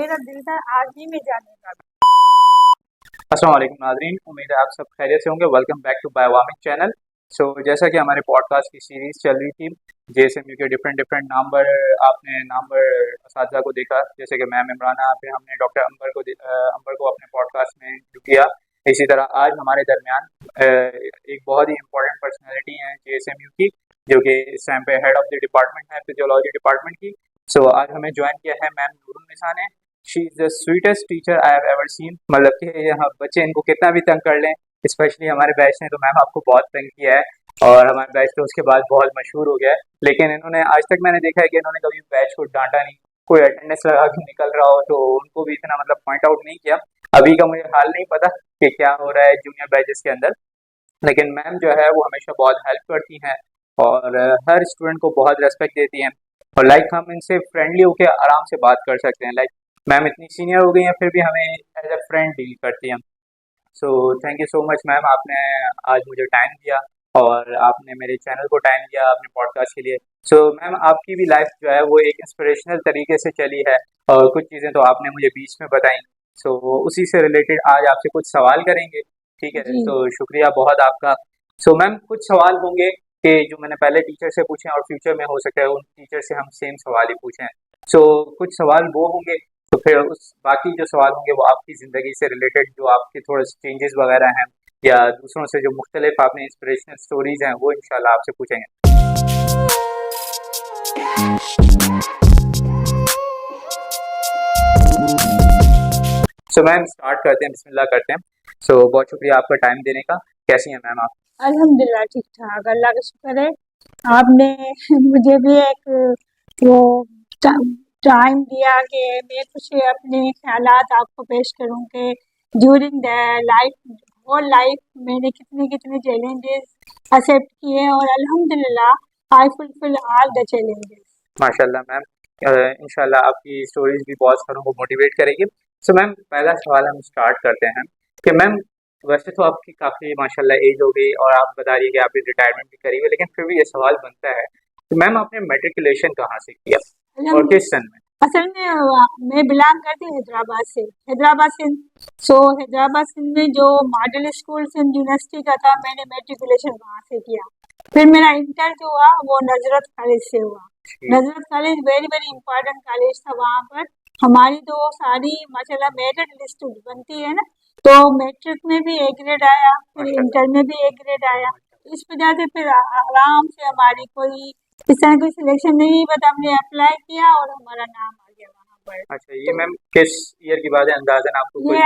मेरा दिल था आज ही में जाने का। अस्सलाम वालेकुम नाज़रीन, उम्मीद है आप सब खैरियत से होंगे। वेलकम बैक टू बायोवामिक चैनल। जैसा कि हमारे पॉडकास्ट की सीरीज़ चल रही थी, जेएसएमयू के डिफरेंट डिफरेंट नंबर, आपने नंबर असातिज़ा को देखा, जैसे कि मैम इमराना, फिर हमने डॉक्टर अंबर को अपने पॉडकास्ट में किया। इसी तरह आज हमारे दरमियान एक बहुत ही इम्पोर्टेंट पर्सनैलिटी हैं जेएसएमयू की, जो कि इस टाइम पे हेड ऑफ द डिपार्टमेंट है, फिजियोलॉजी डिपार्टमेंट की। आज हमें ज्वाइन किया है मैम नूरुन निसा ने। She is the sweetest teacher I have ever seen. मतलब कि यहाँ बच्चे इनको कितना भी तंग कर लें, स्पेशली हमारे बैच ने तो मैम आपको बहुत तंग किया है और हमारे बैच तो उसके बाद बहुत मशहूर हो गया है। लेकिन इन्होंने आज तक मैंने देखा है कि इन्होंने कभी बैच को डांटा नहीं। कोई अटेंडेंस लगा के निकल रहा हो तो उनको भी इतना मतलब पॉइंट आउट नहीं किया। अभी का मुझे हाल नहीं पता कि क्या हो रहा है जूनियर बैचेस के अंदर, लेकिन मैम जो है वो हमेशा बहुत हेल्प करती हैं और हर स्टूडेंट को बहुत रेस्पेक्ट देती हैं। और हम इनसे फ्रेंडली होकर आराम से बात कर सकते हैं। मैम इतनी सीनियर हो गई हैं फिर भी हमें एज ए फ्रेंड डील करती हैं। Thank you so much ma'am, आपने आज मुझे टाइम दिया और आपने मेरे चैनल को टाइम दिया अपने पॉडकास्ट के लिए। मैम आपकी भी लाइफ जो है वो एक इंस्पिरेशनल तरीके से चली है और कुछ चीज़ें तो आपने मुझे बीच में बताई। उसी से रिलेटेड आज आपसे कुछ सवाल करेंगे, ठीक है? जी तो शुक्रिया बहुत आपका। मैम कुछ सवाल होंगे कि जो मैंने पहले टीचर से पूछे और फ्यूचर में हो सकता है उन टीचर से हम सेम सवाल ही पूछें। कुछ सवाल वो होंगे, तो फिर उस बाकी जो सवाल होंगे वो आपकी ज़िंदगी से रिलेटेड, जो आपके थोड़े से चेंजेस वगैरह हैं या दूसरों से जो मुख्तलिफ आपने इंस्पिरेशनल स्टोरीज हैं वो इंशाल्लाह आपसे पूछेंगे। मैम स्टार्ट करते हैं, बिस्मिल्लाह करते हैं। बहुत शुक्रिया आपका टाइम देने का। कैसी हैं मैम आप? अल्हम्दुलिल्लाह ठीक ठाक, अल्लाह का शुक्र है। आपने मुझे भी एक वो टाइम दिया कि मैं कुछ अपने ख्यालात आपको पेश करूं कि during the life, whole life मैंने कितने कितने चैलेंजेस एक्सेप्ट किए और अल्हम्दुलिल्लाह I fulfil all the challenges. माशाल्लाह मैम, इंशाल्लाह आपकी स्टोरीज भी बहुत सारों को मोटिवेट करेगी। मैम पहला सवाल हम स्टार्ट करते हैं कि मैम वैसे तो आपकी काफ़ी माशाल्लाह एज हो गई और आप बता रही है कि आपने रिटायरमेंट भी करी हुई है, लेकिन फिर भी ये सवाल बनता है कि मैम आपने मेट्रिकुलेशन कहाँ से किया और किस सन में? असल में मैं बिलोंग करती हूँ हैदराबाद से, हैदराबाद सिंध। हैदराबाद सिंध में जो मॉडल स्कूल सिंध यूनिवर्सिटी का था, मैंने मेट्रिकुलेशन वहाँ से किया। फिर मेरा इंटर जो हुआ वो नजरत कॉलेज से हुआ। नजरत college very very important college था। वहाँ पर हमारी तो सारी माशाल्लाह मेरिट लिस्ट बनती है ना, तो मैट्रिक में भी ए ग्रेड आया, फिर इंटर में भी ए ग्रेड आया। इस वजह से फिर आराम से हमारी कोई इस तरह कोई सिलेक्शन नहीं, बट हमने अप्लाई किया और हमारा नाम आ गया वहाँ पर। अच्छा, ये मैम किस ईयर की बात है अंदाजन आपको ये कुछ?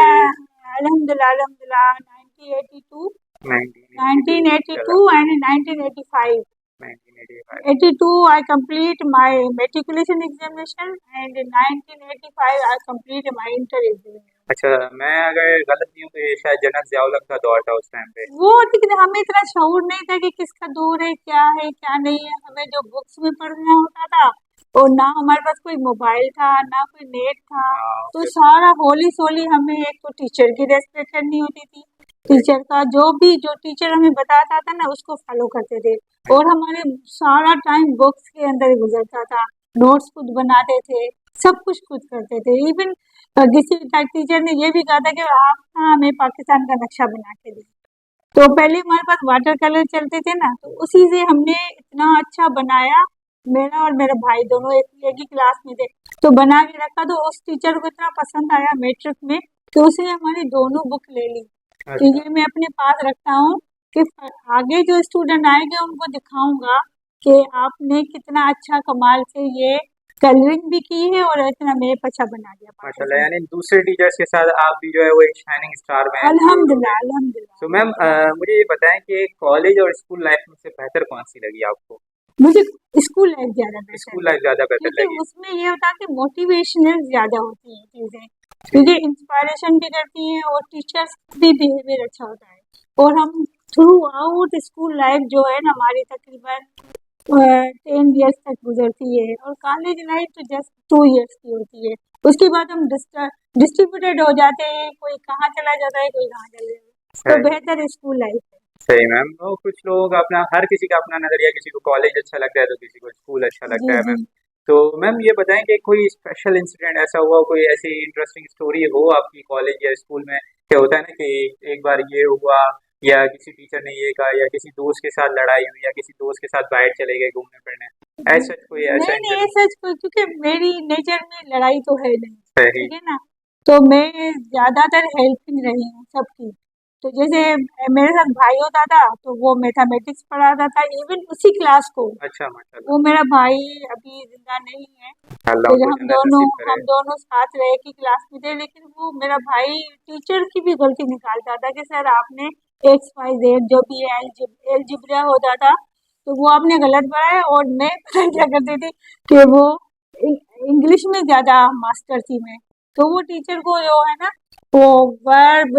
अल्हम्दुलिल्लाह अल्हम्दुलिल्लाह 1982 1982 and 1985। 1985। 82 I complete my matriculation examination and in 1985 I complete my inter examination. अच्छा, मैं अगर गलत नहीं हूँ तो ये शायद जनरल ज़िया-उल-हक का दौर था उस टाइम पे। वो लेकिन हमें इतना शऊर नहीं था कि किसका दौर है, क्या है क्या नहीं है। हमें जो बुक्स में पढ़ना होता था और ना हमारे पास कोई मोबाइल था ना कोई नेट था, तो सारा होली सोली हमें एक तो टीचर की रेस्पेक्ट करनी होती थी। टीचर का जो टीचर हमें बताता था ना उसको फॉलो करते थे और हमारे सारा टाइम बुक्स के अंदर ही गुजरता था। नोट्स खुद बनाते थे, सब कुछ खुद करते थे। इवन किसी टीचर ने ये भी कहा था कि आप ना हमें पाकिस्तान का नक्शा बना के दें। तो पहले हमारे पास वाटर कलर चलते थे ना, तो उसी से हमने इतना अच्छा बनाया। मेरा और मेरा भाई दोनों एक ही क्लास में थे, तो बना के रखा। तो उस टीचर को इतना पसंद आया मैट्रिक में कि उसने हमारी दोनों बुक ले ली। तो ये मैं अपने पास रखता हूँ कि आगे जो स्टूडेंट आएंगे उनको दिखाऊंगा कि आपने कितना अच्छा कमाल से ये कलरिंग भी की है और इतना मैप अच्छा बना दिया माशाल्लाह, पाकिस्तान। यानी दूसरे टीचर्स के साथ आप भी जो है वो एक शाइनिंग स्टार में अल्हम्दुलिल्लाह अल्हम्दुलिल्लाह। मैम मुझे ये बताएं कि कॉलेज और स्कूल लाइफ में से बेहतर कौन सी लगी आपको? मुझे स्कूल लाइफ ज्यादा बेहतर स्कूल लगी लाइफ ज़्यादा बेहतर क्योंकि लगी। उसमें ये होता है कि मोटिवेशनल ज्यादा होती है चीजें, क्योंकि इंस्पायरेशन भी करती हैं और टीचर्स भी बिहेवियर अच्छा होता है। और हम थ्रू आउट स्कूल लाइफ जो है ना हमारी तकरीबन 10 इयर्स तक गुजरती है और कॉलेज लाइफ तो जस्ट 2 इयर्स की होती है। उसके बाद हम डिस्ट्रीब्यूटेड हो जाते हैं, कोई कहाँ चला जाता है कोई कहाँ चला जाता है। तो बेहतर स्कूल लाइफ है। सही मैम, वो कुछ लोग अपना, हर किसी का अपना नजरिया, किसी को कॉलेज अच्छा लगता है तो किसी को स्कूल अच्छा लगता जी है जी। मैम। तो मैम ये बताएं कि कोई स्पेशल इंसिडेंट ऐसा हुआ, कोई ऐसी इंटरेस्टिंग स्टोरी हो आपकी कॉलेज या स्कूल में, क्या होता है ना कि एक बार ये हुआ या किसी टीचर ने ये कहा या किसी दोस्त के साथ लड़ाई हुई या किसी दोस्त के साथ बाहर चले गए घूमने फिरने, ऐसा कोई ऐसा नहीं नहीं इंसिडेंट? ऐसा कोई, क्योंकि मेरी नेचर में लड़ाई तो है नहीं, सही। ठीक है ना। तो मैं ज्यादातर हेल्पिंग रही हूँ सबकी। तो जैसे मेरे साथ भाई होता था तो वो मैथमेटिक्स पढ़ाता था, इवन उसी क्लास को। अच्छा माशाल्लाह। वो मेरा भाई अभी जिंदा नहीं है। अल्लाह तो उनको हम जन्नत दोनों नसीब करे। हम दोनों साथ रहे की क्लास में थे, लेकिन वो मेरा भाई टीचर की भी गलती निकालता था कि सर आपने एक्स वाई जेड जो भी एलजिब्रा होता था तो वो आपने गलत पढ़ा है। और मैं पता है क्या करती थी कि वो इंग्लिश में ज्यादा मास्टर थी मैं। तो वो टीचर को जो है ना वो वर्ब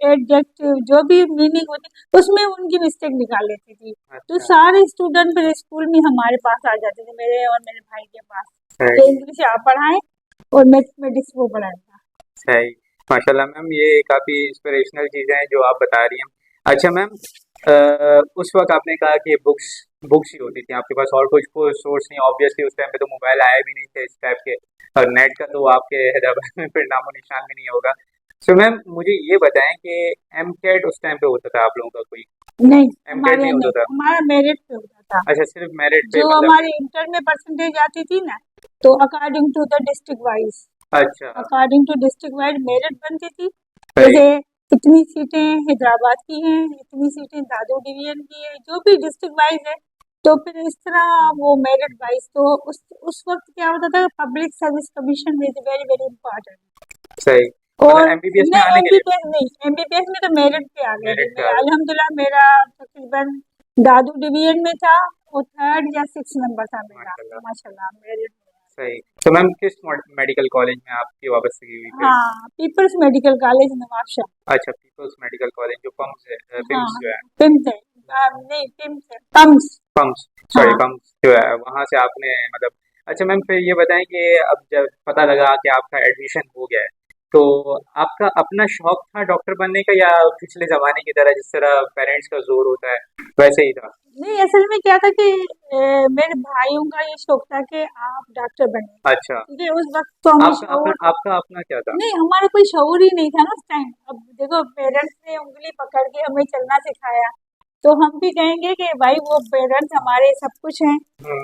एडजेक्टिव जो भी मीनिंग होती उसमें उनकी मिस्टेक निकाल लेती थी। तो अच्छा। सारे स्टूडेंट फिर स्कूल में हमारे पास आ जाते थे, मेरे और मेरे भाई के पास, कि सही। इंग्लिश आप पढ़ाएं और मैथमेटिक्स वो पढ़ाएगा। सही। माशाल्लाह मैम, ये काफ़ी इंस्पिरेशनल चीज़ें हैं जो आप बता रही हैं। अच्छा मैम, उस वक़्त आपने कहा कि बुक्स बुक्स ही होती थी आपके पास और कुछ कोई सोर्स नहीं, ऑब्वियसली उस टाइम पे तो मोबाइल आए भी नहीं थे इस टाइप के, और नेट का तो आपके हैदराबाद में फिर नामो निशान भी नहीं होगा। सो मैम मुझे ये बताएं कि एमकेट उस टाइम पे होता था आप लोगों का कोई? नहीं, एमकेट हमारे नहीं नहीं, होता था? हमारा मेरिट पे होता था। अच्छा, सिर्फ मेरिट पे जो मतलब? हमारी इंटर में परसेंटेज आती थी ना, तो according to the district wise, अच्छा। According to district wise merit बनती थी। सही। जैसे इतनी सीटें हैदराबाद की हैं, इतनी सीटें दादू डिवीजन की है, जो भी डिस्ट्रिक्ट वाइज है। तो फिर इस तरह वो मेरिट वाइज, तो उस वक्त क्या होता था, public service commission is very very important. सही। और मतलब एमबीबीएस में नहीं, आने के लिए? एमबीबीएस नहीं, एमबीबीएस में तो मेरिट पे आ गए थे। मेरिट पे मैं आ गए। अल्हम्दुलिल्लाह मेरा तकरीबन दादू डिवीजन में था और थर्ड या सिक्स नंबर था मेरा, माशाल्लाह। माशाल्लाह मेरिट में। सही। तो मैम किस मेडिकल कॉलेज में आपकी वापसी हुई फिर? हाँ, पीपल्स मेडिकल कॉलेज नवाबशाह। अच्छा, पीपल्स मेडिकल कॉलेज जो पम्स है, हाँ, पिम्स जो है। पिम्स है। नहीं, पिम्स है, पम्स। पम्स, सॉरी हाँ, पम्स जो है वहाँ से आपने मतलब। अच्छा मैम, फिर ये बताएं कि अब जब पता लगा कि आपका एडमिशन हो गया है, तो आपका अपना शौक था डॉक्टर बनने का या पिछले ज़माने की तरह जिस तरह पेरेंट्स का जोर होता है वैसे ही था? नहीं असल में क्या था कि मेरे भाइयों का ये शौक था कि आप डॉक्टर बने, अच्छा। क्योंकि उस वक्त तो हमें शौक, आपका अपना क्या था? नहीं हमारा कोई शऊर ही नहीं था ना उस टाइम। अब देखो पेरेंट्स ने उंगली पकड़ के हमें चलना सिखाया, तो हम भी कहेंगे कि भाई वो पेरेंट्स हमारे सब कुछ हैं।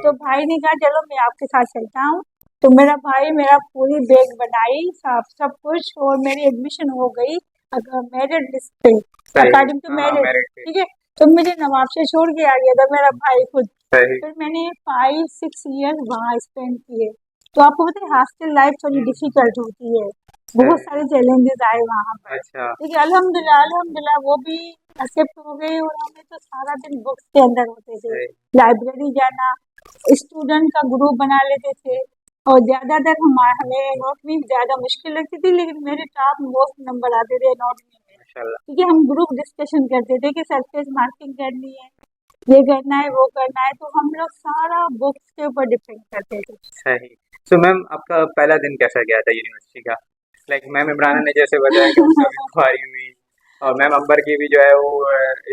तो भाई ने कहा चलो मैं आपके साथ चलता हूँ। तो मेरा भाई मेरा पूरी बैग बनाई सब सब कुछ, और मेरी एडमिशन हो गई अगर मेरिट लिस्ट पे, सही। अकॉर्डिंग टू हाँ, मेरिट, मेरिट पे। ठीक है। तो मुझे नवाबशाह छोड़ के आ गया था मेरा भाई खुद। सही। फिर मैंने 5-6 ईयर वहाँ स्पेंड किए। तो आपको पता है हॉस्टल लाइफ थोड़ी डिफिकल्ट होती है, बहुत सारे चैलेंजेस आए वहाँ पर। अच्छा। ठीक है, अल्हम्दुलिल्लाह अल्हम्दुलिल्लाह वो भी एक्सेप्ट हो गए, और हमें तो सारा दिन बुक्स के अंदर होते थे, सही। लाइब्रेरी जाना, स्टूडेंट का ग्रुप बना लेते थे। और ज्यादातर हमें नोट में ज्यादा मुश्किल लगती थी, लेकिन मेरे टॉप मोस्ट नंबर आते थे नोट में, माशाल्लाह। क्योंकि हम ग्रुप डिस्कशन करते थे कि सरफेस मार्किंग करनी है, ये करना है वो करना है, तो हम लोग सारा बुक्स के ऊपर डिपेंड करते थे। सही। सो मैम आपका पहला दिन कैसा गया था यूनिवर्सिटी का? लाइक मैम इमराना ने जैसे बताया कि उनका भी इंक्वायरी हुई, और मैम अंबर की भी जो है वो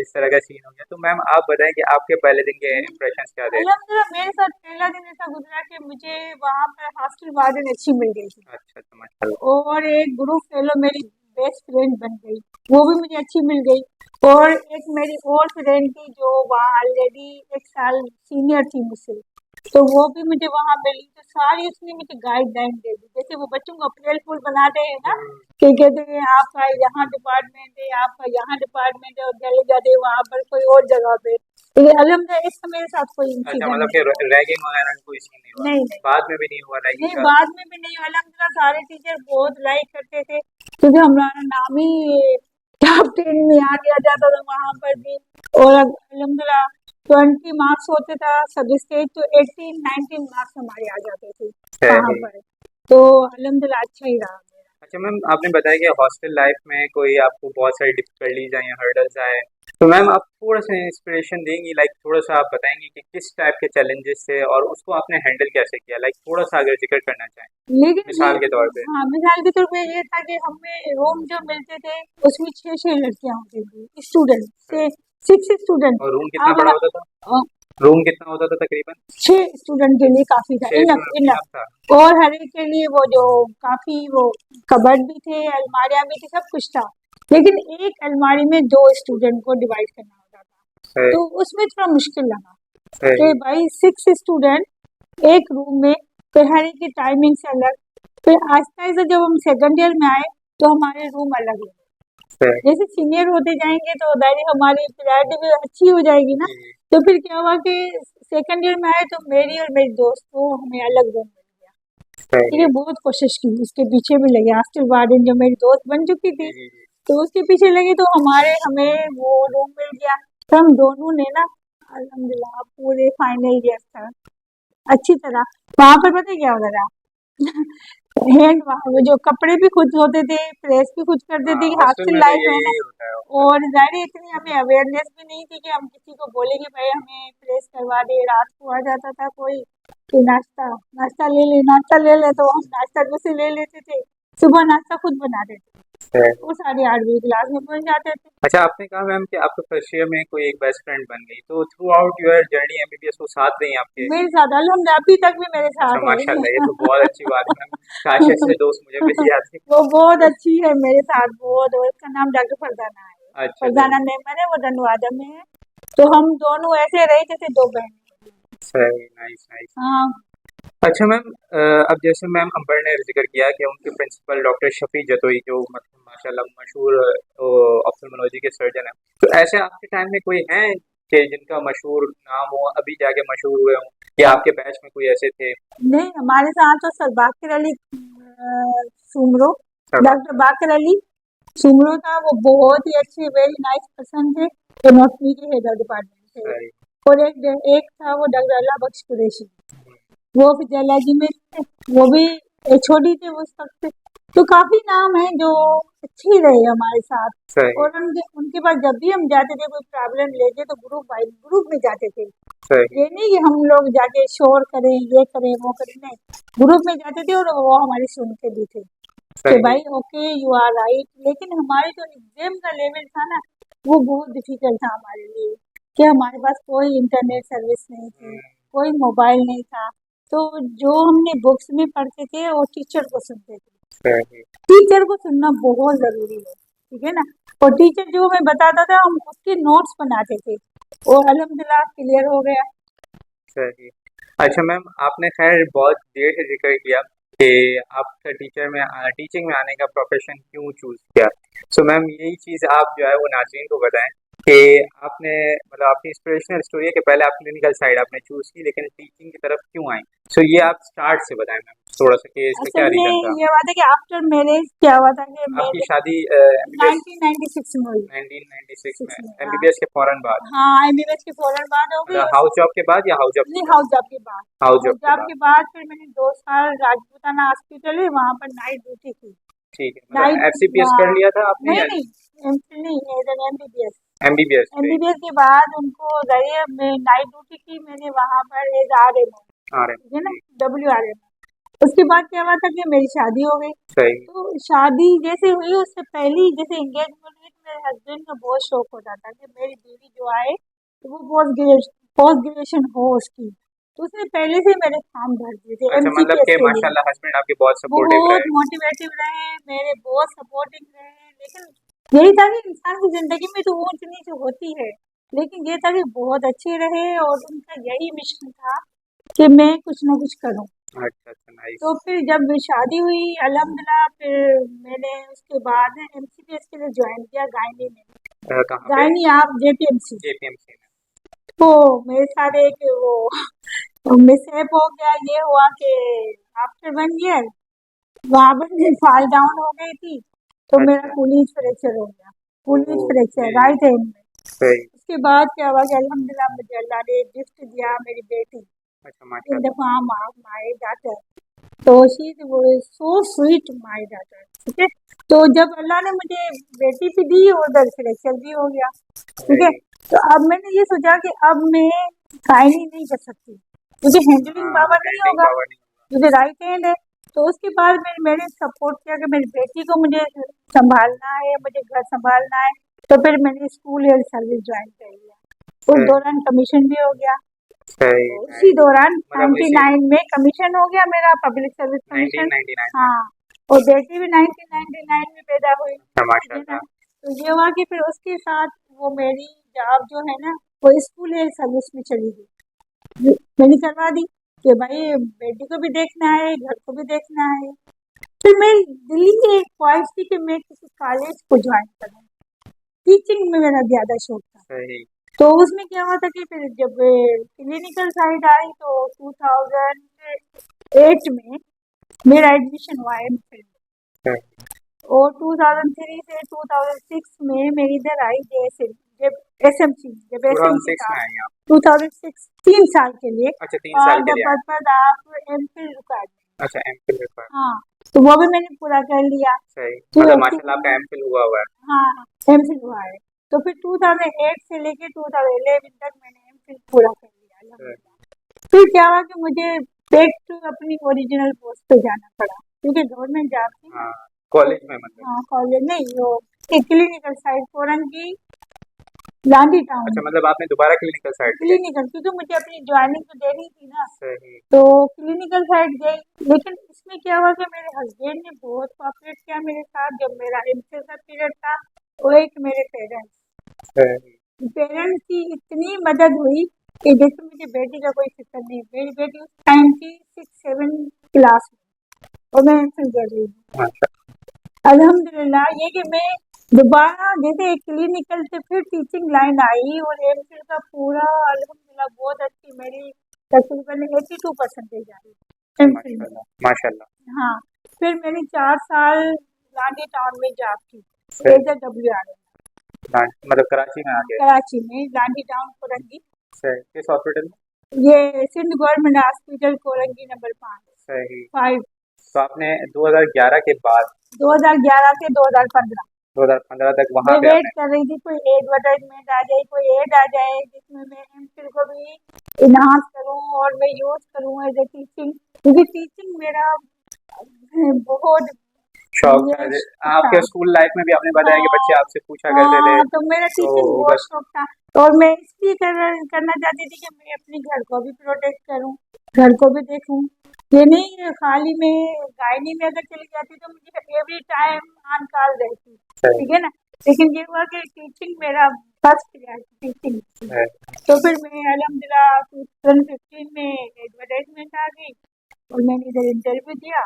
इस तरह का सीन हो गया, तो मैम आप बताएं कि आपके पहले दिन के इम्प्रेशंस क्या थे? अल्हम्दुलिल्लाह मेरे साथ पहला दिन ऐसा गुजरा कि मुझे वहाँ पर हॉस्टल वार्डन अच्छी मिल गई थी, अच्छा अच्छा, माशाल्लाह। और एक ग्रुप फेलो मेरी बेस्ट फ्रेंड बन गई, वो भी मुझे अच्छी मिल गई। और एक मेरी और फ्रेंड थी जो वहाँ ऑलरेडी 1 साल सीनियर थी मुझसे, तो वो भी मुझे वहाँ मिली। तो सारी उसने मुझे गाइडलाइन दे दी, जैसे वो बच्चों को अप्रैल फूल बनाते हैं ना, कि कहते हैं आपका यहाँ डिपार्टमेंट है, आपका यहाँ डिपार्टमेंट है, और चले जाते हैं वहाँ पर कोई और जगह पे। लेकिन अल्हम्दुलिल्लाह इसका मेरे साथ कोई अच्छा, इंसिडेंट मतलब नहीं हुआ। कि रैगिंग वगैरह का कोई सीन नहीं हुआ? नहीं नहीं बाद में भी नहीं हुआ रैगिंग नहीं, का? बाद में भी नहीं, अल्हम्दुलिल्लाह सारे टीचर बहुत लाइक करते थे, क्योंकि हमारा नाम ही टॉप 10 में आ गया जाता था वहाँ पर भी। और अल्हम्दुलिल्लाह 20 मार्क्स होते था सब स्टेज, तो 18-19 मार्क्स हमारे आ जाते थे वहाँ सही। पर। तो अल्हम्दुलिल्लाह अच्छा ही रहा मेरा। अच्छा मैम, आपने बताया कि हॉस्टल लाइफ में कोई आपको बहुत सारी डिफिकल्टीज आए, हर्डल्स आए, तो मैम आप थोड़ा सा इंस्पिरेशन देंगी, लाइक थोड़ा सा आप बताएंगी कि किस टाइप के चैलेंजेस थे और उसको आपने हैंडल कैसे किया, लाइक थोड़ा सा अगर जिक्र करना चाहें लेकिन ये, मिसाल के तौर पे। हाँ मिसाल के तौर पे ये था कि हमें रूम जो मिलते थे उसमें 6-6 लड़कियां होती थी स्टूडेंट, से 6 स्टूडेंट। और रूम कितना अब बड़ा होता था? रूम कितना होता था तकरीबन? 6 स्टूडेंट के लिए काफी था, 6 इनफ स्टूडेंट इनफ। था। और हर एक के लिए वो जो काफी वो कबर्ड भी थे, अलमारियां भी थी, सब कुछ था। लेकिन एक अलमारी में 2 स्टूडेंट को डिवाइड करना होता था, सही तो उसमें थोड़ा मुश्किल लगा कि सही। भाई 6 स्टूडेंट एक रूम में, फिर हर एक की टाइमिंग से अलग। फिर आहिस्ता आहिस्ता जब हम सेकंड ईयर में आए तो हमारे रूम अलग हुए। सही। जैसे सीनियर होते जाएंगे तो दायरे हमारी प्रायोरिटी भी अच्छी हो जाएगी ना। जी, तो फिर क्या हुआ कि सेकंड ईयर में आए तो मेरी और मेरी दोस्त को हमें अलग रूम मिल गया। ठीक सही। है, बहुत कोशिश की, उसके पीछे भी लगे। हॉस्टल वार्डन जो मेरी दोस्त बन चुकी जी, थी जी, जी। तो उसके पीछे लगी, तो हमें वो रूम मिल गया। तो हम दोनों ने ना अल्हम्दुलिल्लाह पूरे फाइनल ईयर तक अच्छी तरह वहां पर पता है क्या होता था हैंड वो जो कपड़े भी खुद धोते थे, प्रेस भी खुद करते हाँ, थे, हॉस्टल हॉस्टल में तो लाइफ है ना। यही होता है हॉस्टल और जाहिर है इतनी हमें अवेयरनेस भी नहीं थी कि हम किसी को बोलेंगे भाई हमें प्रेस करवा दे। रात को आ जाता था कोई कि नाश्ता नाश्ता ले ले, तो हम नाश्ता दूसरे ले लेते थे। सुबह नाश्ता खुद बनाते थे, में। वो साढ़े 8 बजे क्लास में पहुंच जाते थे। अच्छा, आपने कहा मैम कि आपके फर्स्ट ईयर में कोई एक बेस्ट फ्रेंड बन गई, तो through out your journey MBBS वो साथ रही आपके? मेरे साथ अल्हम्दुलिल्लाह अभी तक भी मेरे अच्छा, साथ है माशाल्लाह, ये तो बहुत अच्छी बात है मैम। काश ऐसे दोस्त मुझे मिल जाते। वो बहुत अच्छी है मेरे साथ, बहुत। और उसका नाम डॉक्टर फरजाना है, अच्छा अच्छा। फरजाना नेमर है, वो धनवादा में है। तो हम दोनों ऐसे रहे जैसे 2 बहन। सही, नाइस नाइस। हाँ। अच्छा मैम, अब जैसे मैम अंबर ने जिक्र किया कि उनके प्रिंसिपल डॉक्टर शफी जतोई जो मतलब माशाल्लाह मशहूर ऑप्थेल्मोलॉजी के सर्जन हैं, तो ऐसे आपके टाइम में कोई हैं कि जिनका मशहूर नाम हो, अभी जाके मशहूर हुए हों, या आपके बैच में कोई ऐसे थे? नहीं, हमारे साथ तो सर बाकिर अली सुमरो, सब। डॉक्टर बाकिर अली सुमरो था। वो बहुत ही अच्छे, वेरी नाइस पर्सन थे, केमिस्ट्री के हेड डिपार्टमेंट थे। सही। और एक था वो डॉक्टर अल्लाह बख्श कुरैशी, वो फिजियोलॉजी में थे। वो भी छोटी थे उस वक्त। तो काफी नाम है जो अच्छे ही रहे हमारे साथ। सही और उनके उनके पास जब भी हम जाते थे कोई प्रॉब्लम लेके तो ग्रुप में जाते थे। सही ये नहीं कि हम लोग जाके शोर करें, ये करें वो करें, नहीं, ग्रुप में जाते थे और वो हमारी सुनते भी थे कि सही। भाई ओके यू आर राइट। लेकिन हमारे जो एग्जाम का लेवल था ना, वो बहुत डिफिकल्ट था हमारे लिए, कि हमारे पास कोई इंटरनेट सर्विस नहीं थी, कोई मोबाइल नहीं था। तो जो हमने बुक्स में पढ़ते थे वो टीचर को सुनते थे। सही टीचर को सुनना बहुत जरूरी है, ठीक है ना। और टीचर जो हमें बताता था हम उसके नोट्स बनाते थे, और अल्हम्दुलिल्लाह क्लियर हो गया। सही। अच्छा मैम, आपने खैर बहुत देर से जिक्र किया कि आपका टीचिंग में आने का प्रोफेशन क्यों चूज किया। सो मैम, यही चीज़ आप जो है वो नाज़रीन को बताएं कि आपने मतलब आपकी इंस्पिरेशनल स्टोरी है कि पहले आप क्लिनिकल साइड आपने चूज की, लेकिन टीचिंग की तरफ क्यों आई। सो ये आप स्टार्ट से बताएं मैम थोड़ा सा कि इसका क्या असल रीज़न में था। ये बात है कि आफ्टर मैरिज क्या हुआ था कि आपकी मेरे शादी एमबीबीएस 1996 में हुई। 1996 में, 6 में, हाँ। एमबीबीएस के फौरन बाद? हाँ, एमबीबीएस के फौरन बाद हो गई। मतलब हाउस जॉब के बाद या हाउस जॉब के नहीं, बाद? हाउस जॉब के बाद। हाउस हाउस जॉब के जॉब बाद। के बाद फिर मैंने 2 साल राजपूताना हॉस्पिटल है वहाँ पर नाइट ड्यूटी की। ठीक है, नाइट मतलब एफसीपीएस कर लिया था आपने नहीं या नहीं, एमफिल नहीं, एमबीबीएस। एमबीबीएस पे? एमबीबीएस के बाद उनको जाइए मैं नाइट ड्यूटी की मैंने वहाँ पर एज आरएमओ, आ रहे ठीक है ना, हैं। WRMO। उसके बाद क्या हुआ था कि मेरी शादी हो गई। सही। तो शादी जैसे हुई उससे पहले ही जैसे एंगेजमेंट हुई तो मेरे हस्बैंड को बहुत शौक होता था कि मेरी बीवी जो आए तो वो पोस्ट ग्रेजुएशन हो उसकी। तो उसने पहले से मेरे फॉर्म भर दिए थे अच्छा, मतलब एमसीपीएस कि के लिए। माशाल्लाह हस्बैंड आपके बहुत सपोर्टिव बहुत रहे। मोटिवेटिव रहे मेरे, बहुत सपोर्टिंग रहे। लेकिन यही था कि इंसान की जिंदगी में तो ऊंच नीच होती है, लेकिन ये था कि बहुत अच्छे रहे और उनका यही मिशन था कि मैं कुछ ना कुछ करूं। अच्छा अच्छा, नाइस। तो फिर जब शादी हुई अल्हम्दुलिल्लाह, फिर मैंने उसके बाद एमसीपीएस के लिए ज्वाइन किया गायनी में। कहाँ पे? गायनी आप जेपीएमसी। जेपीएमसी में। तो मेरे साथ एक वो मिसहैप हो गया, ये हुआ कि आफ्टर 1 ईयर वहाँ पर मैं फॉल डाउन हो गई थी, तो मेरा अच्छा। कूलीज फ्रैक्चर हो गया। कूलीज ओह, फ्रैक्चर जी। राइट हैंड में। सही। उसके बाद क्या हुआ कि अल्हम्दुलिल्लाह मुझे अल्लाह ने गिफ्ट दिया मेरी बेटी, अच्छा, इन द माशाल्लाह। Form of my daughter. तो she is so sweet my daughter, ठीक है। तो जब अल्लाह ने मुझे बेटी भी दी और उधर फ्रैक्चर भी हो गया, ठीक है। सही। तो अब मैंने ये सोचा कि अब मैं गायनी नहीं कर सकती, मुझे हैंडलिंग हाँ, पावर नहीं हैंडलिंग होगा, पावर नहीं। मुझे राइट हैंड है। तो उसके बाद मैंने सपोर्ट किया कि मेरी बेटी को मुझे संभालना है, मुझे घर संभालना है। तो फिर मैंने स्कूल हेल्थ सर्विस ज्वाइन कर लिया, उस सही। दौरान कमीशन भी हो गया। सही तो उसी दौरान मतलब इसी 99 में कमीशन हो गया मेरा, पब्लिक सर्विस कमीशन। 1999 में। हाँ, और बेटी भी 1999 में पैदा हुई, अच्छा ठीक है ना। माशाल्लाह। तो ये हुआ कि फिर उसके साथ वो मेरी जॉब जो है ना, वो स्कूल है सर्विस में चली गई, मैंने करवा दी कि भाई बेटी को भी देखना है, घर को भी देखना है। फिर मेरी दिल्ली की एक ख्वाहिश थी कि मैं किसी कॉलेज को ज्वाइन करूँ, टीचिंग में मेरा ज्यादा शौक था। सही। तो उसमें क्या हुआ था कि फिर जब क्लिनिकल साइड आई तो 2008 में मेरा एडमिशन हुआ एमफिल, सही। और 2003 से 2006 में मेरी इधर आई जेएसएम, जब एसएमसी, जब एसएमसी 2006 था में आई आप? 2006, 3 साल के लिए, अच्छा 3 साल द के लिए आए। Purpose of MPhil requirement. अच्छा एमफिल रिक्वायर्ड। हाँ, तो वो भी मैंने पूरा कर लिया। सही तो मतलब माशाल्लाह आपका एमफिल हुआ हुआ है। हाँ, एमफिल हुआ है। तो फिर 2008 से लेके 2011 तक मैंने एमफिल पूरा कर लिया अल्हम्दुलिल्लाह। फिर क्या हुआ कि मुझे बैक टू अपनी ओरिजिनल पोस्ट पे जाना पड़ा, क्योंकि गवर्नमेंट जॉब थी ना। हाँ कॉलेज में मतलब। हाँ, कॉलेज नहीं, वो clinical side Korangi Landhi town अच्छा में, मतलब आपने दोबारा क्लिनिकल साइड लिया। क्लिनिकल, क्योंकि मुझे अपनी ज्वाइनिंग तो देनी थी ना। सही। तो क्लिनिकल साइड गई, लेकिन इसमें क्या हुआ कि मेरे हस्बैंड ने बहुत कोऑपरेट किया मेरे साथ जब मेरा एमफिल का पीरियड था। और एक मेरे पेरेंट्स, सही। पेरेंट्स की इतनी मदद हुई कि जैसे मुझे बेटी का कोई फिक्र नहीं, मेरी बेटी उस टाइम की 6-7 क्लास में, और मैं एमफिल कर रही हूँ माशा अल्हम्दुलिल्लाह। ये कि मैं दोबारा जैसे क्लिनिकल से फिर टीचिंग लाइन आई, और एमफिल का पूरा अल्हम्दुलिल्लाह बहुत अच्छी मेरी तकरीबन 82% आ रही एमफिल में। माशाल्लाह माशाल्लाह। हाँ, फिर मैंने 4 साल गांधी टाउन में जॉब की सही। एज ए WR, मतलब कराची में आ गए। कराची में गांधी टाउन कोरंगी। सही किस हॉस्पिटल में? ये Sindh government hospital Korangi number 5, सही। 5, तो आपने 2011 के बाद 2011 से 2015 2015 तक वहां मैं पे वेट आपने। कर रही थी कोई एडवर्टाइजमेंट आ जाए, कोई एड आ जाए जिसमें मैं एमफिल को भी इनहांस करूं और मैं यूज करूं एज ए टीचिंग, क्योंकि टीचिंग मेरा बहुत शौक था ये था। आपके स्कूल लाइफ में भी आपने बताया कि बच्चे हाँ, आपसे पूछा करते थे। हाँ, तो मेरा तो टीचिंग बहुत बस। शौक था। और मैं इसलिए करना चाहती थी कि मैं अपने घर को भी प्रोटेक्ट करूं, घर को भी देखूं। ये नहीं खाली मैं गायनी में अगर चली जाती तो मुझे एवरी टाइम ऑन कॉल रहती, सही। ठीक है ना। लेकिन ये हुआ कि टीचिंग मेरा फर्स्ट प्रायोरिटी टीचिंग थी। सही। तो फिर मैं अल्हम्दुलिल्लाह 2015 में एडवर्टाइजमेंट आ गई, और मैंने इधर इंटरव्यू दिया,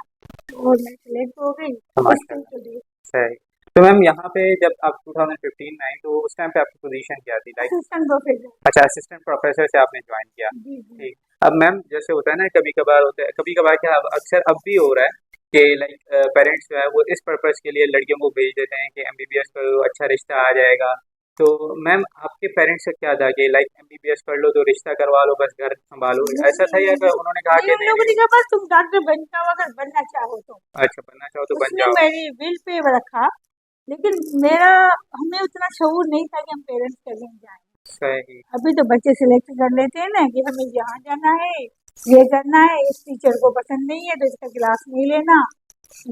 और मैं सिलेक्ट हो गई इस माशाल्लाह। लिए। सही। तो मैम यहाँ पे जब आप 2015 में आई तो उस टाइम पे आपकी पोजीशन क्या थी लाइक? Assistant professor. अच्छा असिस्टेंट प्रोफेसर से आपने ज्वाइन किया। जी, जी। ठीक। अब मैम जैसे होता है ना कभी कभार होता है कभी कभार क्या अक्सर अब भी हो रहा है कि लाइक पेरेंट्स जो है वो इस पर्पस के लिए लड़कियों को भेज देते हैं कि एमबीबीएस करो अच्छा रिश्ता आ जाएगा। तो मैम आपके पेरेंट्स का क्या था कि लाइक एमबीबीएस कर लो तो रिश्ता करवा लो बस घर संभालो ऐसा था या फिर उन्होंने कहा नहीं, कि उन नहीं लोगों ने नहीं? कहा बस तुम डॉक्टर बन जाओ अगर बनना चाहो तो। अच्छा बनना चाहो तो बन उसने जाओ। मेरी विल पे रखा, लेकिन मेरा हमें उतना शऊर नहीं था कि हम पेरेंट्स के लिए जाएं। सही। अभी तो बच्चे सिलेक्ट कर लेते हैं ना कि हमें यहाँ जाना है, ये करना है, इस टीचर को पसंद नहीं है तो इसका क्लास नहीं लेना,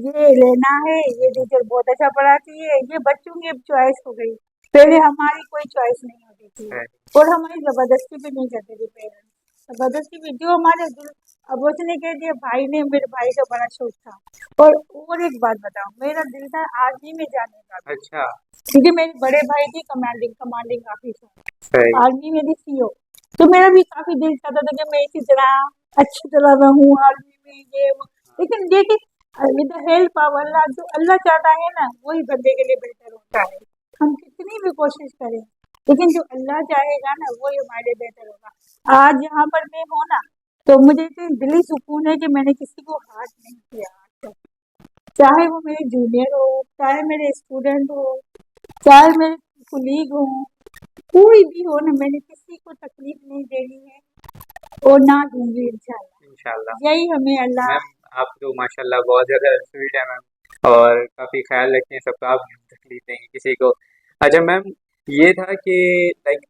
ये लेना है, ये टीचर बहुत अच्छा पढ़ाती है। ये बच्चों की अब चॉइस हो गई, पहले हमारी कोई चॉइस नहीं होती थी, सही। और हमारी जबरदस्ती भी नहीं करते थे पेरेंट्स, जबरदस्ती भी जो हमारे दिल। अब उसने कह दिया, भाई ने, मेरे भाई का बड़ा शौक था। और एक बात बताओ, मेरा दिल था आर्मी में जाने का भी, अच्छा। क्योंकि मेरे बड़े भाई थे कमांडिंग कमांडिंग ऑफिसर, सही। आर्मी में भी सीओ। तो मेरा भी काफी दिल चाहता था कि मैं इसी तरह अच्छी तरह रहूं आर्मी में, ये वो। लेकिन देखिए विद द हेल्प ऑफ अल्लाह, जो अल्लाह चाहता है ना वही बंदे के लिए बेहतर होता है। हम कितनी भी कोशिश करें, लेकिन जो अल्लाह चाहेगा ना वही हमारे लिए बेहतर होगा। आज यहाँ पर मैं हूँ ना, तो मुझे इतनी दिली सुकून है कि मैंने किसी को हार्ट नहीं किया आज तक। चाहे वो मेरे जूनियर हो, चाहे मेरे स्टूडेंट हो, चाहे मेरे कुलीग हो, कोई भी हो ना, मैंने किसी को तकलीफ नहीं देनी है और ना दूंगी इंशाल्लाह। इंशाल्लाह। यही हमें अल्लाह। मैम आप तो माशाल्लाह बहुत ज़्यादा स्वीट है मैम और काफ़ी ख्याल रखती हैं सबका आप तकलीफ देंगी किसी को। अच्छा मैम ये था कि लाइक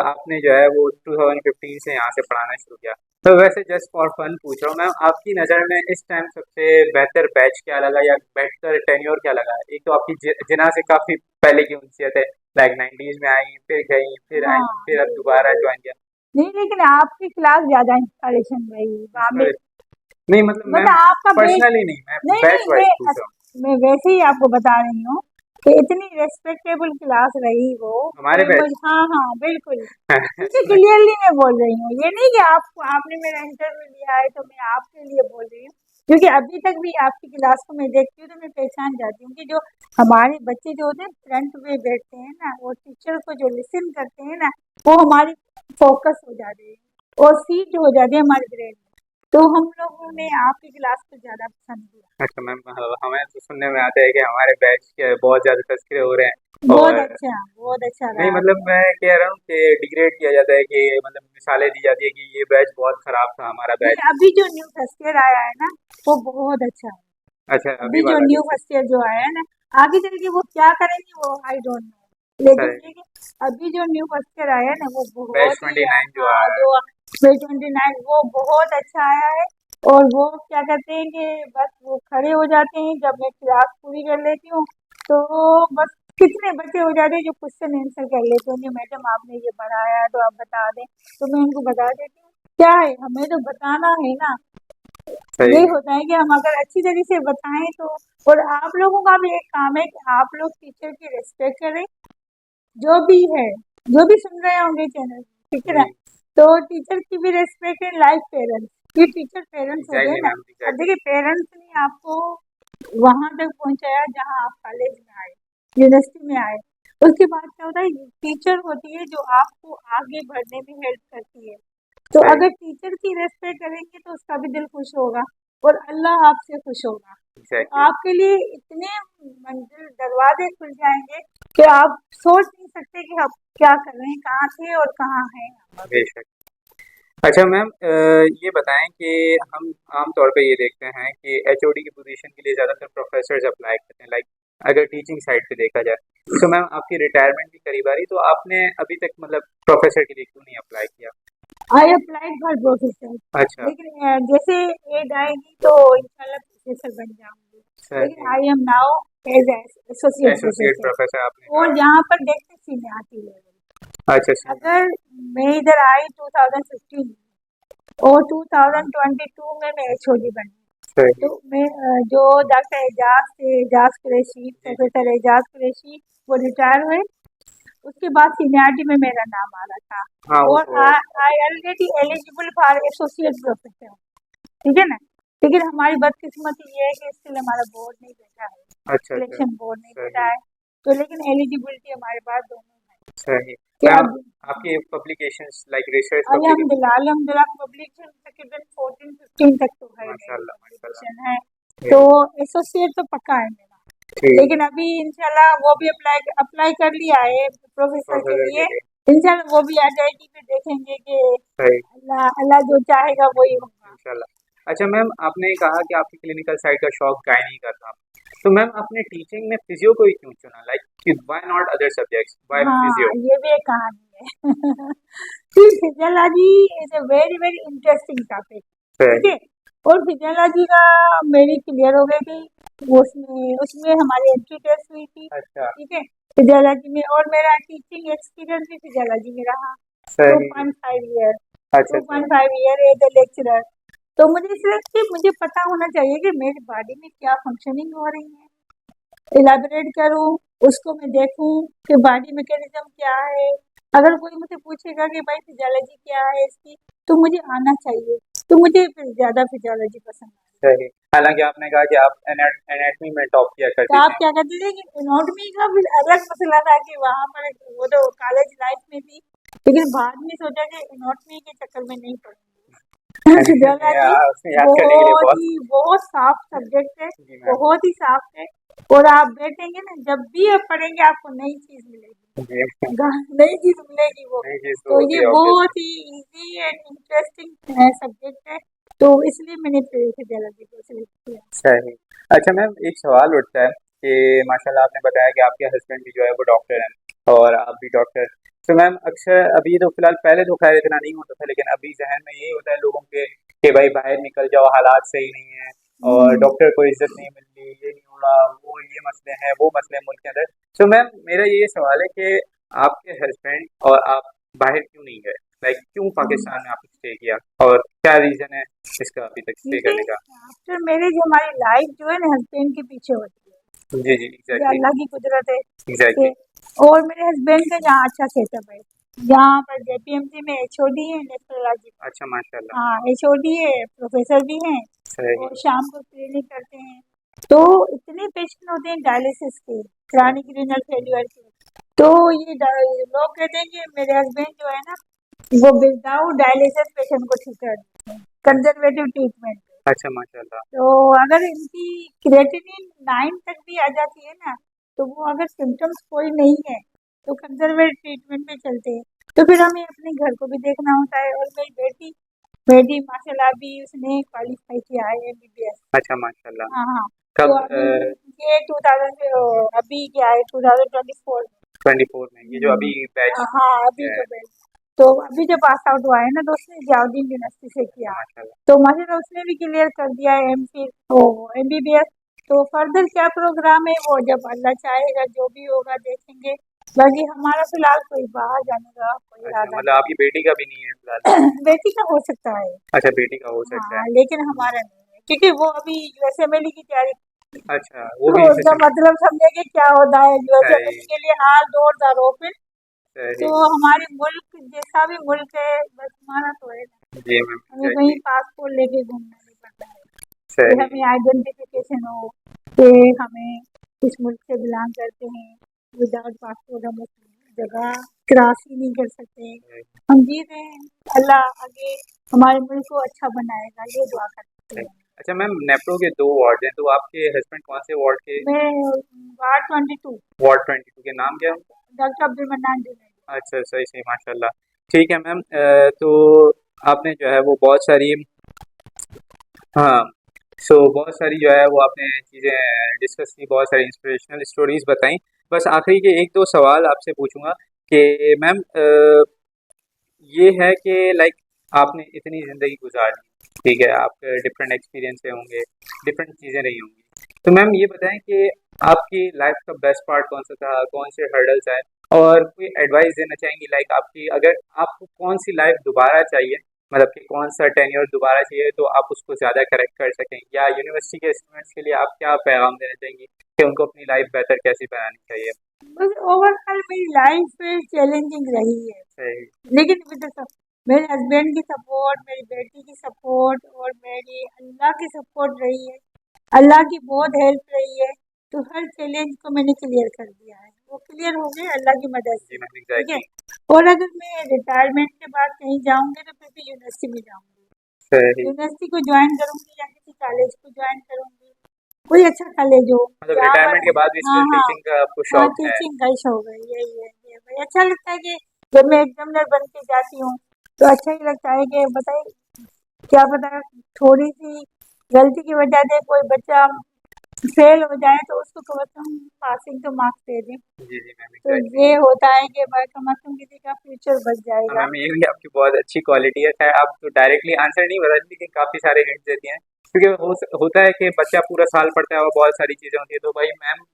आपने जो है वो 2015 से यहाँ से पढ़ाना शुरू किया। तो वैसे जस्ट फॉर फन पूछ रहा हूँ मैम आपकी नज़र में इस टाइम सबसे बेहतर बैच क्या लगा या बेहतर टेन्योर क्या लगा? एक तो आपकी जिना से काफ़ी पहले की उनसीयत है लाइक 90s में आई फिर गई फिर आई हाँ, फिर अब जी, जी, दोबारा जी। ज्वाइन किया। नहीं, लेकिन आपकी क्लास ज्यादा इंस्पिरेशन रही वहाँ में। नहीं मतलब मैं मतलब आपका बेस, पर्सनली नहीं, मैं नहीं बैच नहीं, वाइज पूछ रहा हूँ। मैं वैसे ही आपको बता रही हूँ कि इतनी रेस्पेक्टेबल क्लास रही वो। हमारे बैच हाँ हाँ बिल्कुल, मुझे क्लियरली मैं बोल रही हूँ, ये नहीं कि आपने मेरा इंटरव्यू लिया है तो मैं आपके लिए बोल रही हूँ, क्योंकि अभी तक भी आपकी क्लास को मैं देखती हूँ तो मैं पहचान जाती हूँ कि जो हमारे बच्चे जो होते हैं फ्रंट में बैठते हैं ना, वो टीचर को जो लिसन करते हैं ना, वो हमारी फोकस हो जाते हैं और सीट हो जाती है हमारे ग्रेड में। तो हम लोगों ने आपकी क्लास को ज्यादा पसंद किया। अच्छा मैम, हमें तो सुनने में आता है कि हमारे बैच के बहुत ज्यादा तस्करे हो रहे हैं। बहुत और अच्छा, बहुत अच्छा नहीं रहा। मतलब मैं कह रहा हूँ कि डिग्रेड किया जाता है, कि मतलब मिसालें दी जाती है कि ये बैच बहुत खराब था हमारा नहीं, बैच। अभी जो न्यू फर्स्ट ईयर आया है ना, वो बहुत अच्छा है। अच्छा अभी अभी जो वाला न्यू जो फर्स्ट ईयर जो आया है ना, आगे चल के वो क्या करेंगे वो आई डोंट नो, लेकिन सही ये कि अभी जो न्यू फर्स्ट ईयर आया है ना, वो बैच बहुत ही 29 जो हाँ, आया है। जो 29 वो बहुत अच्छा आया है। और वो क्या कहते हैं कि बस वो खड़े हो जाते हैं जब मैं क्लास पूरी कर लेती हूँ, तो बस कितने बच्चे हो जाते हैं जो क्वेश्चन आंसर कर लेते हैं कि मैडम आपने ये पढ़ाया है तो आप बता दें, तो मैं उनको बता देती हूँ। क्या है, हमें तो बताना है ना, सही ये है। होता है कि हम अगर अच्छी तरीके से बताएं तो। और आप लोगों का भी एक काम है कि आप लोग टीचर की रिस्पेक्ट करें, जो भी है, जो भी सुन रहे होंगे चैनल, ठीक है ना, जी तो टीचर की भी रिस्पेक्ट है, लाइक पेरेंट्स, ये टीचर पेरेंट्स होते हैं एग्जैक्टली ना। मैम अब एग्जैक्टली। देखिए पेरेंट्स ने आपको वहां तक पहुंचाया जहां आप कॉलेज में आए, यूनिवर्सिटी में आए, उसके बाद क्या होता है, टीचर होती है जो आपको आगे बढ़ने में हेल्प करती है। तो सही अगर टीचर की रेस्पेक्ट करेंगे तो उसका भी दिल खुश होगा और अल्लाह आपसे खुश होगा। तो एग्जैक्टली। आपके लिए इतने मंजिल दरवाजे खुल जाएंगे कि आप सोच नहीं सकते कि आप क्या कर रहे हैं, कहाँ थे और कहाँ हैं हम अभी। बेशक। अच्छा मैम, ये बताएं कि हम आम तौर पे ये देखते हैं कि एचओडी की पोजीशन के लिए ज़्यादातर प्रोफेसर्स अप्लाई करते हैं, लाइक अगर टीचिंग साइड पे देखा जाए। तो मैम आपकी रिटायरमेंट भी करीब आ रही, तो आपने अभी तक मतलब प्रोफेसर के लिए क्यों नहीं अप्लाई किया? आई अप्लाइड फॉर प्रोफेसर, अच्छा। लेकिन जैसे एज आएगी तो इंशाल्लाह प्रोफेसर बन जाऊंगी, लेकिन सही। I am now as associate associate professor. Professor आपने कहा। और यहाँ पर देखते सीनियरिटी लेवल, अच्छा सीनियर। अगर मैं इधर आई 2015 और 2022 में मैं एचओडी बनी, सही। तो मैं जो डॉक्टर एजाज थे, एजाज कुरैशी, जी जी। प्रोफेसर एजाज कुरैशी, वो रिटायर हुए, उसके बाद सीनियरिटी में मेरा नाम आ रहा हाँ था वो और तो I already eligible for associate professor, ठीक है ना। लेकिन हमारी बदकिस्मती ये है कि इसके लिए हमारा बोर्ड नहीं बैठा है, अच्छा अच्छा। सिलेक्शन बोर्ड नहीं बैठा सही है, तो लेकिन एलिजिबिलिटी हमारे पास दोनों है सही। कि मैम अब आपकी पब्लिकेशंस लाइक रिसर्च पब्लिकेशन। अल्हम्दुलिल्लाह अल्हम्दुलिल्लाह पब्लिकेशन तकरीबन 14-15 तक तो है, मेरी माशाल्लाह माशाल्लाह। पब्लिकेशन है, तो वेरी एसोसिएट तो पक्का है मेरा। ठीक। लेकिन अभी इंशाल्लाह वो भी अप्लाई अप्लाई कर लिया है प्रोफेसर के प्रोफेसर के लिए, लिए। इंशाल्लाह वो भी आ जाएगी, फिर देखेंगे कि सही। अल्लाह अल्लाह जो चाहेगा वही होगा। इंशाल्लाह। अच्छा मैम, आपने कहा कि आपकी क्लिनिकल साइड का शौक गायनी का था, तो मैम आपने टीचिंग में फिजियो को ही क्यों चुना, लाइक कि why not other subjects, why हाँ, फिजियो? ये भी एक कहानी है। Physiology is a very very interesting topic, ठीक सही। है। और फिजियोलॉजी का मेरी क्लियर हो गई थी, वो उसमें उसमें हमारी एंट्री टेस्ट हुई थी, अच्छा। ठीक है, फिजियोलॉजी में, और मेरा टीचिंग एक्सपीरियंस भी फिजियोलॉजी में रहा सही। 2.5 ईयर, अच्छा टू अच्छा। Point five year as a lecturer. तो मुझे इसलिए कि मुझे पता होना चाहिए कि मेरी बॉडी में क्या फंक्शनिंग हो रही है, इलाबोरेट करूँ, उसको मैं देखूँ कि बॉडी मैकेनिज्म क्या है। अगर कोई मुझसे पूछेगा कि भाई फिजियोलॉजी क्या है इसकी, तो मुझे आना चाहिए, तो मुझे फिर ज़्यादा फिजियोलॉजी पसंद आई। सही। हालांकि आपने कहा कि आप एनाटमी में टॉप किया तो करती आप थी। क्या कहते थे कि एनाटॉमी का भी अलग मसला था कि वहाँ पर वो तो कॉलेज लाइफ में थी, लेकिन बाद में सोचा कि एनाटॉमी के चक्कर में नहीं पढ़ूंगी। फिजियोलॉजी याद करने के लिए बहुत। बहुत साफ सब्जेक्ट है, जी मैम। बहुत ही साफ है, और आप बैठेंगे ना, जब भी आप पढ़ेंगे आपको नई चीज मिलेगी, जी नई चीज मिलेगी वो। नहीं चीज तो तो होती ये है ऑब्वियसली। बहुत ही इजी एंड इंटरेस्टिंग सब्जेक्ट है, तो इसलिए मैंने फिजियोलॉजी को सिलेक्ट किया। सही। अच्छा मैम, एक सवाल उठता है कि माशाल्लाह आपने बताया कि आपके हस्बैंड भी जो है वो डॉक्टर हैं और आप भी डॉक्टर। तो मैम अक्सर अभी तो फिलहाल, पहले तो खैर इतना नहीं होता था, लेकिन अभी जहन में यही होता है लोगों के कि भाई बाहर निकल जाओ, हालात सही नहीं है और हम्म, डॉक्टर को इज्जत नहीं मिल रही, ये नहीं हो रहा, वो ये मसले हैं वो मसले हैं मुल्क के अंदर। तो मैम मेरा ये सवाल है कि आपके हस्बैंड और आप बाहर क्यों नहीं गए, लाइक क्यों पाकिस्तान में आपने स्टे किया और क्या रीजन है इसका अभी तक स्टे देखिए, करने का? आफ्टर मैरिज हमारी लाइफ जो है ना हस्बैंड के पीछे होती है। जी जी, ये एग्जैक्टली अल्लाह की कुदरत है एग्जैक्टली। कि और मेरे हस्बैंड का यहाँ अच्छा सेटअप है। यहाँ पर जेपीएमसी में एचओडी है, नेफ्रोलॉजी में। अच्छा माशाल्लाह। हाँ, एचओडी है, प्रोफेसर भी हैं सही। और शाम को क्लिनिक करते हैं। तो इतने पेशेंट होते हैं डायलिसिस के, क्रॉनिक रीनल फेल्यूर के। तो ये लोग कहते हैं कि मेरे हस्बैंड जो है ना वो विदाउट डायलिसिस पेशेंट को ठीक कर देते हैं, कंजर्वेटिव ट्रीटमेंट। अच्छा माशाल्लाह। तो अगर इनकी क्रिएटिनिन 9 तक भी आ जाती है ना, तो वो अगर सिम्टम्स कोई नहीं है तो कंजर्वेटिव ट्रीटमेंट में चलते हैं। तो फिर हमें अपने घर को भी देखना होता है। और मेरी बेटी बेटी माशाल्लाह अभी उसने क्वालिफाई किया है एमबीबीएस। अच्छा माशाल्लाह। हाँ हाँ। तो कब? अभी ये 2000 अभी क्या है 2024 में। 24 में ये जो अभी बैच हाँ अभी है। जो बैच तो अभी जो पास आउट हुआ है ना तो उसने जाउदीन यूनिवर्सिटी से किया। माशाल्लाह। तो माशाल्लाह उसने भी क्लियर कर दिया है एमफिल ओ एमबीबीएस। तो फर्दर क्या प्रोग्राम है वो जब अल्लाह चाहेगा जो भी होगा देखेंगे। बाकी हमारा फिलहाल कोई बाहर जाने का कोई अच्छा इरादा मतलब आपकी बेटी का भी नहीं है फिलहाल? नहीं। बेटी का हो सकता है। अच्छा बेटी का हो सकता हाँ है। लेकिन हमारा नहीं है क्योंकि वो अभी यूएसएमएल की तैयारी। अच्छा वो तो भी उसका सिस्टम। मतलब समझे कि क्या होता है यूएसएमएल सही के लिए हाल जोरदार ओपन। तो सही। हमारे मुल्क जैसा भी मुल्क है बस हमारा तो है ना, जी मैम हमें कहीं एग्जैक्टली। पासपोर्ट लेके घूमना नहीं पड़ता है कि सही। हमें आइडेंटिफिकेशन हो कि हमें किस मुल्क से बिलोंग करते हैं। विदाउट पासपोर्ट हम उस जगह क्रॉस ही नहीं कर सकते। हम जी रहे हैं, अल्लाह आगे हमारे मुल्क को अच्छा बनाएगा ये दुआ करते सही। हैं। अच्छा मैम नेप्रो के 2 वार्ड हैं तो आपके हस्बैंड कौन से वार्ड के? मैं वार्ड 22 वार्ड 22 के नाम क्या है? Doctor Abdul mannan Junaid. अच्छा सही सही माशाल्लाह। ठीक है मैम। तो आपने जो है वो बहुत सारी हाँ बहुत सारी जो है वो आपने चीज़ें डिस्कस की, बहुत सारी इंस्पिरेशनल स्टोरीज बताई। बस आखिरी के 1-2 सवाल आपसे पूछूंगा कि मैम ये है कि लाइक आपने इतनी ज़िंदगी गुजारी, ठीक है, आपके डिफरेंट एक्सपीरियंस होंगे, डिफरेंट चीज़ें रही होंगी। तो मैम ये बताएं कि आपकी लाइफ का बेस्ट पार्ट कौन सा था, कौन से हर्डल्स आए और कोई एडवाइस देना चाहेंगी लाइक आपकी अगर आपको कौन सी लाइफ दोबारा चाहिए, मतलब कि कौन सा टेन्योर दोबारा चाहिए तो आप उसको ज़्यादा करेक्ट कर सकें, या यूनिवर्सिटी के स्टूडेंट्स के लिए आप क्या पैगाम देना चाहेंगी कि उनको अपनी लाइफ बेहतर कैसे बनानी चाहिए? बस ओवरऑल मेरी लाइफ चैलेंजिंग रही है सही। लेकिन विद मेरे हस्बैंड की सपोर्ट, मेरी बेटी की सपोर्ट और मेरी अल्लाह की सपोर्ट रही है। अल्लाह की बहुत हेल्प रही है। तो हर चैलेंज को मैंने क्लियर कर दिया है, वो क्लियर हो गए अल्लाह की मदद जी से। मैम ठीक है। एग्जैक्टली। और अगर मैं रिटायरमेंट के बाद कहीं जाऊंगी तो फिर भी यूनिवर्सिटी में जाऊंगी। सही। यूनिवर्सिटी को ज्वाइन करूंगी या किसी कॉलेज को ज्वाइन करूंगी, कोई अच्छा कॉलेज हो मतलब जहाँ पर। रिटायरमेंट के बाद भी हाँ स्टिल हाँ टीचिंग का आपको हाँ, शौक है? टीचिंग का ही शौक है। यही है ये भाई अच्छा लगता है कि जब मैं एग्जामिनर बन के जाती हूँ तो अच्छा ही लगता है कि बताइए क्या पता थोड़ी सी गलती की वजह से कोई बच्चा फेल हो जाए तो उसको कम से कम पासिंग तो मार्क्स दे दें। जी जी मैम तो एग्जैक्टली। ये होता है कि भाई कम से कम किसी का फ्यूचर बच हाँ जाएगा। मैम ये भी आपकी बहुत अच्छी क्वालिटी है। खैर आप तो डायरेक्टली आंसर नहीं बता लेकिन काफ़ी सारे हिंट देती हैं, क्योंकि होता है कि बच्चा पूरा साल पढ़ता है और बहुत सारी चीज़ें होती है। तो भाई ma'am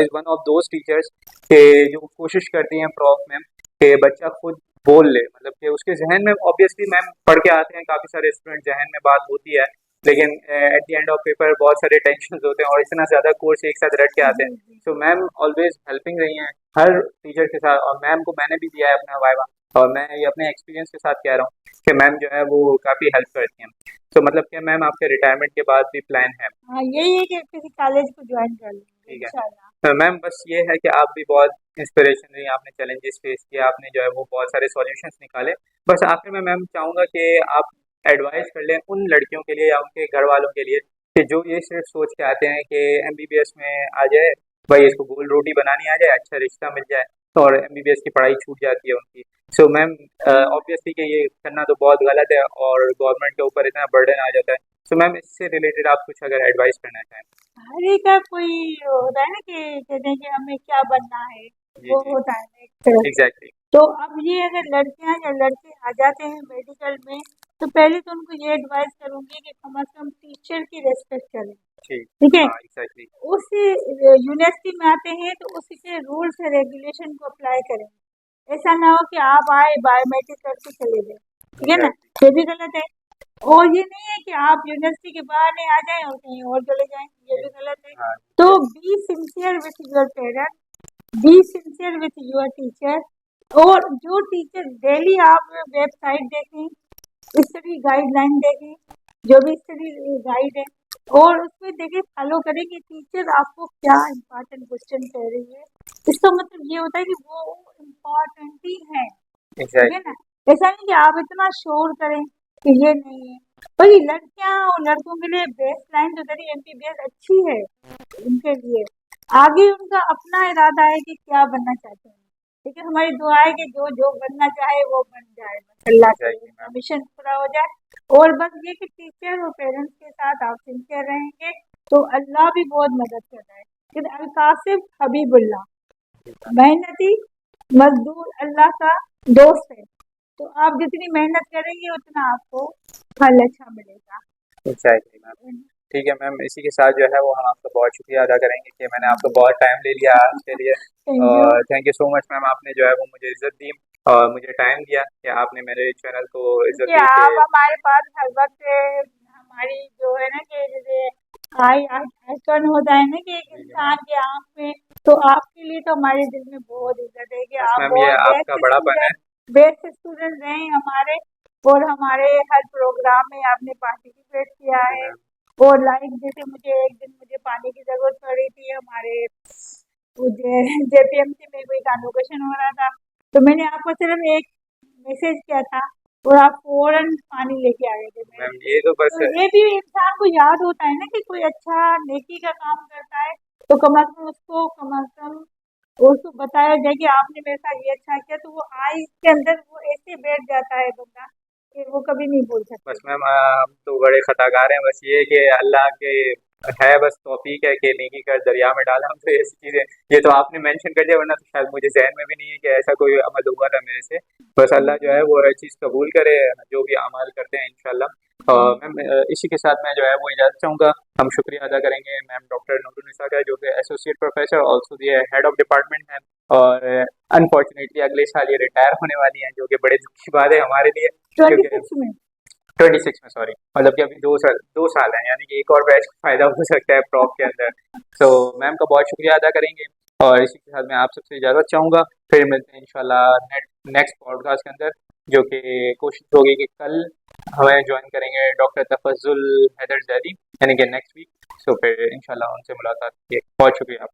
is one of those teachers के जो कोशिश करती हैं प्रॉफ मैम कि बच्चा खुद बोल ले, मतलब कि उसके जहन में ऑब्वियसली मैम पढ़ के आते हैं काफ़ी सारे स्टूडेंट, जहन में बात होती है लेकिन at the end of paper बहुत सारे टेंशन होते हैं और इतना ज़्यादा कोर्स एक साथ रट के आते जी हैं। जी तो मैम ऑलवेज हेल्पिंग रही हैं हर टीचर के साथ, और मैम को मैंने भी दिया है अपना वाइवा, और मैं ये अपने एक्सपीरियंस के साथ कह रहा हूँ कि मैम जो है वो काफ़ी हेल्प करती हैं। तो मतलब कि मैम आपके रिटायरमेंट के बाद भी प्लान है? हाँ यही है कि किसी कॉलेज को ज्वाइन कर लूंगी ठीक है। इंशाल्लाह। तो मैम बस ये है कि आप भी बहुत इंस्पिरेशन रही, आपने चैलेंजेस फेस किए, आपने जो है वो बहुत सारे सॉल्यूशंस निकाले। बस आखिर में मैम चाहूँगा कि आप एडवाइस कर लें उन लड़कियों के लिए या उनके घर वालों के लिए कि जो ये सिर्फ सोच के आते हैं कि एमबीबीएस में आ जाए, भाई इसको गोल रोटी बनानी आ जाए, अच्छा रिश्ता मिल जाए और एमबीबीएस की पढ़ाई छूट जाती है उनकी। सो मैम ऑब्वियसली कि ये करना तो बहुत गलत है और गवर्नमेंट के ऊपर इतना बर्डन आ जाता है। सो मैम इससे रिलेटेड आप कुछ अगर एडवाइस करना चाहें? हर एक का कोई होता है ना कि कहते हैं कि हमें क्या बनना है, जी वो जी होता है ना एक तरह से। एग्जैक्टली। तो अब ये अगर लड़कियां या लड़के आ जाते हैं मेडिकल में तो पहले तो उनको ये एडवाइस करूंगी कि कम से कम टीचर की रेस्पेक्ट करें। ठीक। ठीक है। हाँ एग्जैक्टली। उस यूनिवर्सिटी में आते हैं तो उसी के रूल्स एंड रेगुलेशन को अप्लाई करें। ऐसा ना हो कि आप आए बायोमेट्रिक करके चले गए, ठीक है ना, ये भी गलत है। और ये नहीं है कि आप यूनिवर्सिटी के बहाने आ जाएं और कहीं और चले जाएं, ये भी गलत है। हाँ तो be sincere with your parents, be sincere with your teacher. और जो टीचर डेली आप वेबसाइट देखें, स्टडी गाइडलाइन देखें, जो भी स्टडी गाइड है, और उसमें देखें फॉलो करें कि टीचर आपको क्या इम्पोर्टेंट क्वेश्चन कह रही है। इसका मतलब ये होता है कि वो इम्पोर्टेंट ही है, ठीक है एग्जैक्टली। ना। ऐसा नहीं कि आप इतना शोर करें कि ये नहीं है। भाई लड़कियां और लड़कों के लिए बेस्ट लाइन तो तेरी एमबीबीएस अच्छी है, उनके लिए आगे उनका अपना इरादा है कि क्या बनना चाहते हैं। ठीक है, हमारी दुआ है कि जो जो बनना चाहे वो बन जाए, बस अल्लाह से एग्जैक्टली उनका मैम। मिशन पूरा हो जाए। और बस ये कि टीचर और पेरेंट्स के साथ आप सिंसियर रहेंगे तो अल्लाह भी बहुत मदद करता है। फिर अलकासिब हबीबुल्लाह, मेहनती मजदूर अल्लाह का दोस्त है। तो आप जितनी मेहनत करेंगे उतना आपको फल अच्छा मिलेगा। Exactly ma'am. ठीक है मैम, इसी के साथ जो है वो हम आपका बहुत शुक्रिया अदा करेंगे कि मैंने आपको बहुत टाइम ले लिया आज के लिए। Thank you. और thank you so much ma'am, आपने जो है वो मुझे इज्जत दी और मुझे टाइम दिया कि आपने मेरे चैनल को इज्जत कि दी के। आप हमारे पास हर वक्त हमारी जो है ना कि जैसे आई आइकन होता है ना कि एक इंसान की आंख में, तो आपके लिए तो हमारे दिल में बहुत इज्जत है कि बस आप मैम ये बहुत आपका बड़ापन है। बेस्ट स्टूडेंट रहे हमारे। और हमारे हर प्रोग्राम में आपने पार्टिसिपेट किया जी है। मैम। और लाइक जैसे मुझे पानी की जरूरत पड़ी थी, हमारे जेपीएमसी में कोई कॉन्वोकेशन हो रहा था, तो मैंने आपको सिर्फ एक मैसेज किया था और आप फौरन पानी लेके आ गए थे मेरे मैम लिए। ये तो बस तो ये भी इंसान को याद होता है ना कि कोई अच्छा नेकी का काम करता है, तो कम अज कम उसको बताया जाए कि आपने मेरे साथ ये अच्छा किया, तो वो आई के अंदर वो ऐसे बैठ जाता है बंदा कि वो कभी नहीं भूल बस सकते। मैम हम तो बड़े खताकार हैं। बस ये है कि अल्लाह के है बस तौफीक है कि नेकी का दरिया में डाला हम, तो ऐसी चीज़ें ये तो आपने मेंशन कर दिया, वरना तो शायद मुझे जहन में भी नहीं है कि ऐसा कोई अमल हुआ था मेरे से। बस अल्लाह जो है वो हर चीज़ कबूल करे, जो भी अमाल करते हैं इंशाल्लाह। मैम इसी के साथ मैं जो है वो इजाज़त चाहूँगा। हम शुक्रिया अदा करेंगे मैम डॉक्टर नूरुन्निसा का, जो कि associate professor also the head of department है। और अनफॉर्चुनेटली अगले साल ये रिटायर होने वाली हैं, जो कि बड़े दुख की बात है हमारे लिए, ट्वेंटी क्योंकि सिक्स में 26 में, सॉरी, मतलब कि अभी 2 साल हैं, यानी कि एक और बैच का फायदा हो सकता है प्रॉप के अंदर। तो मैम का बहुत शुक्रिया अदा करेंगे और इसी के साथ मैं आप सबसे इजाज़त चाहूँगा। फिर मिलते हैं इंशाल्लाह नेक्स्ट पॉडकास्ट के अंदर, जो कि कोशिश होगी कि कल हमें ज्वाइन करेंगे डॉक्टर तफज्जुल हैदर जैदी, यानी कि नेक्स्ट वीक। सो फिर इंशाल्लाह उनसे मुलाकात की। बहुत शुक्रिया।